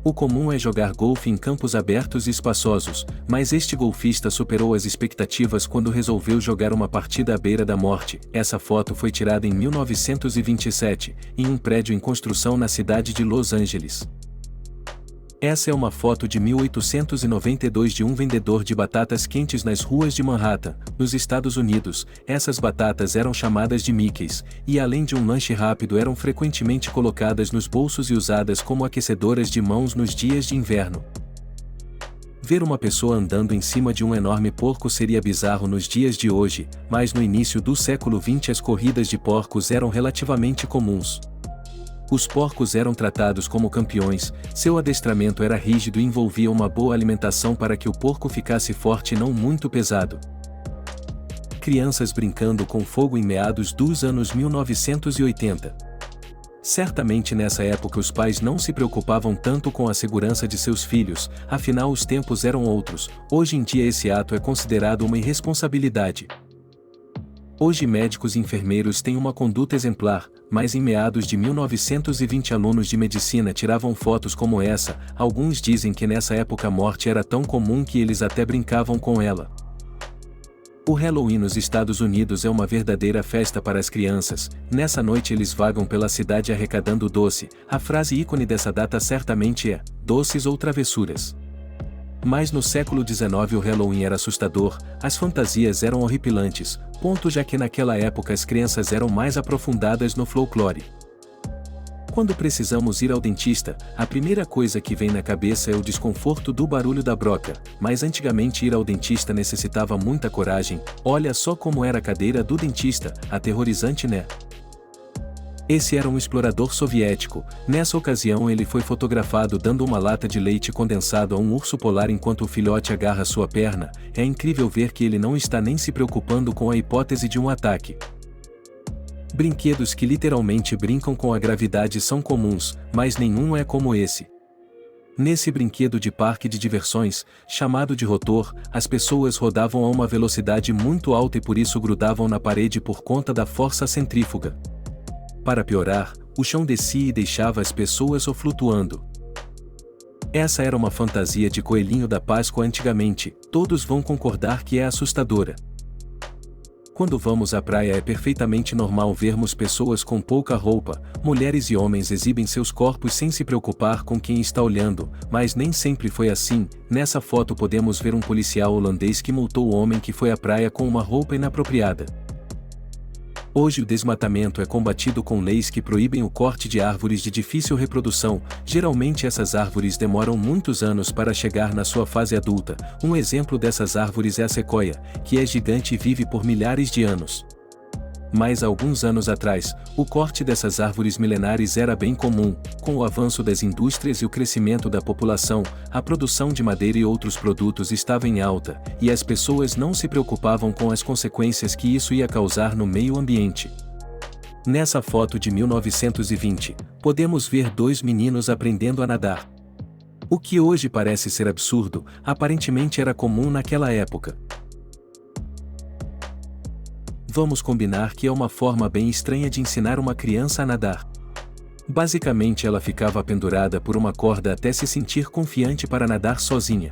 O comum é jogar golfe em campos abertos e espaçosos, mas este golfista superou as expectativas quando resolveu jogar uma partida à beira da morte. Essa foto foi tirada em 1927, em um prédio em construção na cidade de Los Angeles. Essa é uma foto de 1892 de um vendedor de batatas quentes nas ruas de Manhattan, nos Estados Unidos. Essas batatas eram chamadas de Mickeys, e além de um lanche rápido eram frequentemente colocadas nos bolsos e usadas como aquecedoras de mãos nos dias de inverno. Ver uma pessoa andando em cima de um enorme porco seria bizarro nos dias de hoje, mas no início do século XX as corridas de porcos eram relativamente comuns. Os porcos eram tratados como campeões, seu adestramento era rígido e envolvia uma boa alimentação para que o porco ficasse forte e não muito pesado. Crianças brincando com fogo em meados dos anos 1980. Certamente nessa época os pais não se preocupavam tanto com a segurança de seus filhos, afinal os tempos eram outros. Hoje em dia esse ato é considerado uma irresponsabilidade. Hoje médicos e enfermeiros têm uma conduta exemplar, mas em meados de 1920 alunos de medicina tiravam fotos como essa. Alguns dizem que nessa época a morte era tão comum que eles até brincavam com ela. O Halloween nos Estados Unidos é uma verdadeira festa para as crianças. Nessa noite eles vagam pela cidade arrecadando doce. A frase ícone dessa data certamente é doces ou travessuras. Mas no século XIX o Halloween era assustador, as fantasias eram horripilantes, já que naquela época as crenças eram mais aprofundadas no folclore. Quando precisamos ir ao dentista, a primeira coisa que vem na cabeça é o desconforto do barulho da broca, mas antigamente ir ao dentista necessitava muita coragem. Olha só como era a cadeira do dentista, aterrorizante, né? Esse era um explorador soviético. Nessa ocasião ele foi fotografado dando uma lata de leite condensado a um urso polar enquanto o filhote agarra sua perna. É incrível ver que ele não está nem se preocupando com a hipótese de um ataque. Brinquedos que literalmente brincam com a gravidade são comuns, mas nenhum é como esse. Nesse brinquedo de parque de diversões, chamado de rotor, as pessoas rodavam a uma velocidade muito alta e por isso grudavam na parede por conta da força centrífuga. Para piorar, o chão descia e deixava as pessoas flutuando. Essa era uma fantasia de coelhinho da Páscoa antigamente, todos vão concordar que é assustadora. Quando vamos à praia é perfeitamente normal vermos pessoas com pouca roupa, mulheres e homens exibem seus corpos sem se preocupar com quem está olhando, mas nem sempre foi assim. Nessa foto podemos ver um policial holandês que multou o homem que foi à praia com uma roupa inapropriada. Hoje o desmatamento é combatido com leis que proíbem o corte de árvores de difícil reprodução. Geralmente essas árvores demoram muitos anos para chegar na sua fase adulta. Um exemplo dessas árvores é a sequoia, que é gigante e vive por milhares de anos. Mas alguns anos atrás, o corte dessas árvores milenares era bem comum. Com o avanço das indústrias e o crescimento da população, a produção de madeira e outros produtos estava em alta, e as pessoas não se preocupavam com as consequências que isso ia causar no meio ambiente. Nessa foto de 1920, podemos ver dois meninos aprendendo a nadar. O que hoje parece ser absurdo, aparentemente era comum naquela época. Vamos combinar que é uma forma bem estranha de ensinar uma criança a nadar. Basicamente ela ficava pendurada por uma corda até se sentir confiante para nadar sozinha.